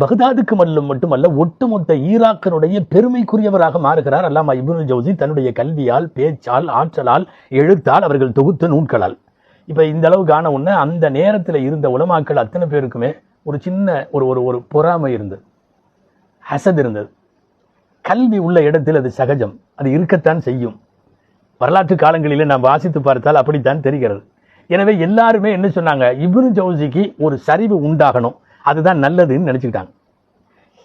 பகதாதுக்கு மட்டுமல்ல ஒட்டுமொத்த ஈராக்கினுடைய பெருமைக்குரியவராக மாறுகிறார் அல்லாமா இப்னுல் ஜௌசி தன்னுடைய கல்வியால், பேச்சால், ஆற்றலால், எழுத்தால், அவர்கள் தொகுத்த நூல்களால். இப்ப இந்த அளவுக்கு ஆன உடனே அந்த நேரத்தில் இருந்த உலமாக்கள் அத்தனை பேருக்குமே ஒரு சின்ன ஒரு பொறாமை இருந்தது, ஹசத் இருந்தது. கல்வி உள்ள இடத்தில் அது சகஜம், அது இருக்கத்தான் செய்யும். வரலாற்று காலங்களிலே நாம் வாசித்து பார்த்தால் அப்படித்தான் தெரிகிறது. எனவே எல்லாருமே என்ன சொன்னாங்க, இப்னு ஜௌசிக்கு ஒரு சரிவு உண்டாகணும், அதுதான் நல்லதுன்னு நினைச்சுக்கிட்டாங்க.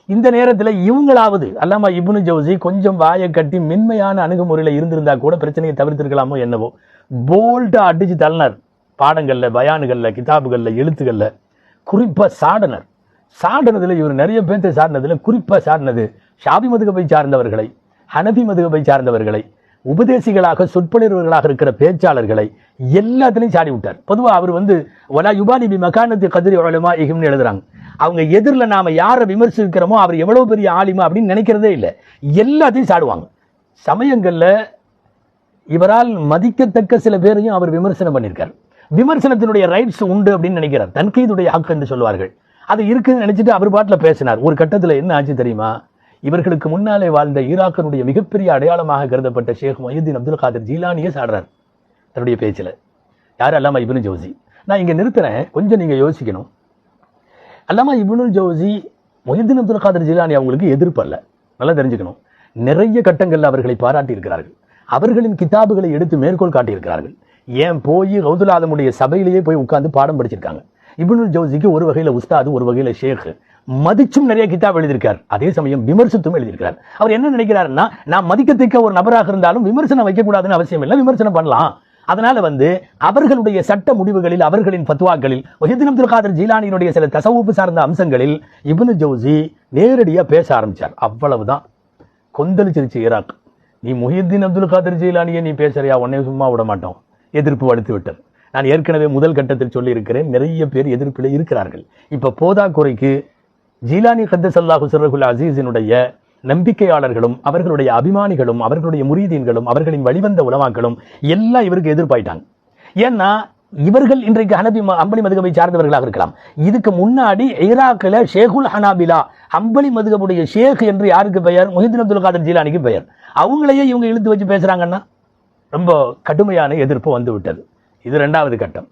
இந்த நேரத்தில் இவங்களாவது அல்லாமா இப்னு ஜௌசி கொஞ்சம் வாயை கட்டி மென்மையான அணுகுமுறையில் இருந்திருந்தா கூட பிரச்சனையை தவிர்த்திருக்கலாமோ என்னவோ. போல்டா அடிச்சு தள்ளினார். பாடங்கள்ல, பயானுகள்ல, கிதாபுகள்ல, எழுத்துக்கள்ல. குறிப்பா சாடினதுல இவர் நிறைய பேர்த்தை சாடினதுல குறிப்பா சாடினது ஷாபி மதுகபை சார்ந்தவர்களை, ஹனபி மதுகபை சார்ந்தவர்களை, உபதேசிகளாக சொற்பொழிவர்களாக இருக்கிற பேச்சாளர்களை எல்லாத்திலையும் சாடி விட்டார். பொதுவாக அவர் வலா யுபானி பி மகானத்து கதிரி உலமா இஹிம்னு எழுதுறாங்க. அவங்க எதிரில் நாம யாரை விமர்சிக்கிறோமோ அவர் எவ்வளவு பெரிய ஆலிமா அப்படின்னு நினைக்கிறதே இல்லை, எல்லாத்தையும் சாடுவாங்க. சமயங்கள்ல இவரால் மதிக்கத்தக்க சில பேரையும் அவர் விமர்சனம் பண்ணியிருக்கார். விமர்சனத்தினுடைய ரைட்ஸ் உண்டு அப்படின்னு நினைக்கிறார், தன்கீதுடைய ஹக் என்று சொல்வார்கள், அது இருக்குன்னு நினைச்சிட்டு அவர் பாட்டில் பேசினார். ஒரு கட்டத்தில் என்ன ஆச்சு தெரியுமா, இவர்களுக்கு முன்னாலே வாழ்ந்த ஈராக்கினுடைய மிகப்பெரிய அடையாளமாக கருதப்பட்ட ஷேக் மொஹிதீன் அப்துல் காதிர் ஜீலானியே சாடுறார் தன்னுடைய பேச்சில். யார்? அல்லாமா இப்னு ஜௌசி. நான் இங்க நிறுத்துறேன், கொஞ்சம் நீங்க யோசிக்கணும். அல்லாமா இப்னு ஜௌசி மொஹிதீன் அப்துல் காதிர் ஜீலானி அவங்களுக்கு எதிர்ப்பு அல்ல, நல்லா தெரிஞ்சுக்கணும். நிறைய கட்டங்களில் அவர்களை பாராட்டி இருக்கிறார்கள், அவர்களின் கிதாபுகளை எடுத்து மேற்கோள் காட்டியிருக்கிறார்கள். ஏன் போய் கௌதுல் ஆலமுடைய சபையிலேயே போய் உட்கார்ந்து பாடம் படிச்சிருக்காங்க. இப்னு ஜௌசிக்கு ஒரு வகையில உஸ்தாது, ஒரு வகையில ஷேக். மதிச்சும் நிறைய கிதாப் எழுதியிருக்கார், அதே சமயம் விமர்சித்தும் எழுதியிருக்கிறார். அவர் என்ன நினைக்கிறாருன்னா, நான் மதிக்கத்தக்க ஒரு நபராக இருந்தாலும் விமர்சனம் வைக்கக்கூடாதுன்னு அவசியம் இல்லை, விமர்சனம் பண்ணலாம். அதனால அவர்களுடைய சட்ட முடிவுகளில், அவர்களின் ஃபத்வாக்களில், மொஹிதீன் அப்துல் காதிர் ஜீலானியினுடைய சில தசவுப்பு சார்ந்த அம்சங்களில் இப்னு ஜௌசி நேரடியா பேச ஆரம்பிச்சார். அவ்வளவுதான் கொந்தளிச்சிருச்சு ஈராக். நீ மொஹிதீன் அப்துல் காதிர் ஜீலானியை நீ பேசுறியா, உன்னை சும்மா விட மாட்டோம். எதிர்ப்பு வடுத்து விட்டது. நான் ஏற்கனவே முதல் கட்டத்தில் சொல்லி இருக்கிறேன், நிறைய பேர் எதிர்ப்பில் இருக்கிறார்கள். இப்ப போதா குறைக்கு ஜீலானி கத்தஸல்லாஹு சிர்ரஹுல் அஸீஸினுடைய நம்பிக்கையாளர்களும், அவர்களுடைய அபிமானிகளும், அவர்களுடைய முரீதீன்களும், அவர்களின் வழிவந்த உலமாக்களும் எல்லாம் இவருக்கு எதிர்ப்பாயிட்டாங்க. ஏன்னா இவர்கள் இன்றைக்கு ஹம்பலி மதுகபை சார்ந்தவர்களாக இருக்கலாம். இதுக்கு முன்னாடி ஈராக்கில் ஷேகுல் ஹனாபிலா, ஹம்பலி மதுகபுடைய ஷேக் என்று யாருக்கு பெயர்? மொஹிதீன் அப்துல் காதிர் ஜீலானிக்கு பெயர். அவங்களையே இவங்க இழுத்து வச்சு பேசுறாங்கன்னா ரொம்ப கடுமையான எதிர்ப்பு வந்து விட்டது. இது இரண்டாவது கட்டம்.